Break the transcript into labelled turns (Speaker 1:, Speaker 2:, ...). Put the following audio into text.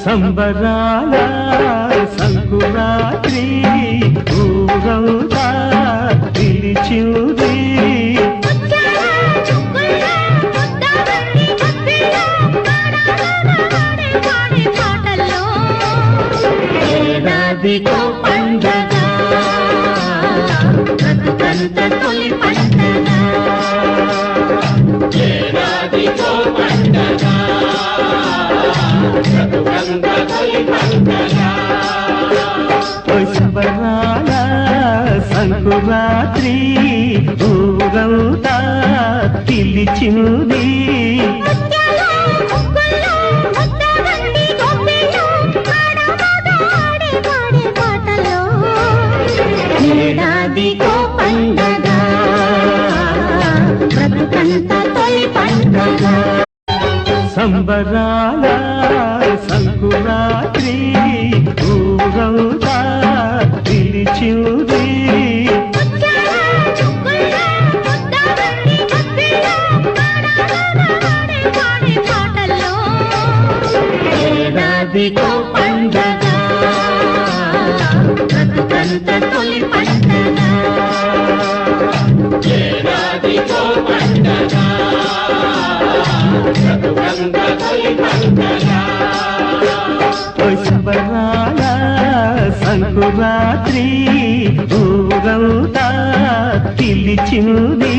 Speaker 1: సంబరాల సంకురాత్రి ఊరంతా పిలిచింది ఏడాదికో పండగ బ్రతుకంత తొలి పండగ ఏడాదికో పండగ బ్రతుకంత తొలి పండగ సంబరాల సంకురాత్రి ఊరంతా పిలిచింది ఏడాదికో పండగ బ్రతుకంత తొలి పండగ సంబరాల సంకురాత్రి ఊరంతా పిలిచింది ఏడాదికో పండగ బ్రతుకంత తొలి పండగ ఏడాదికో పండగ బ్రతుకంత తొలి పండగ సంబరాల సంకురాత్రి ఊరంతా పిలిచింది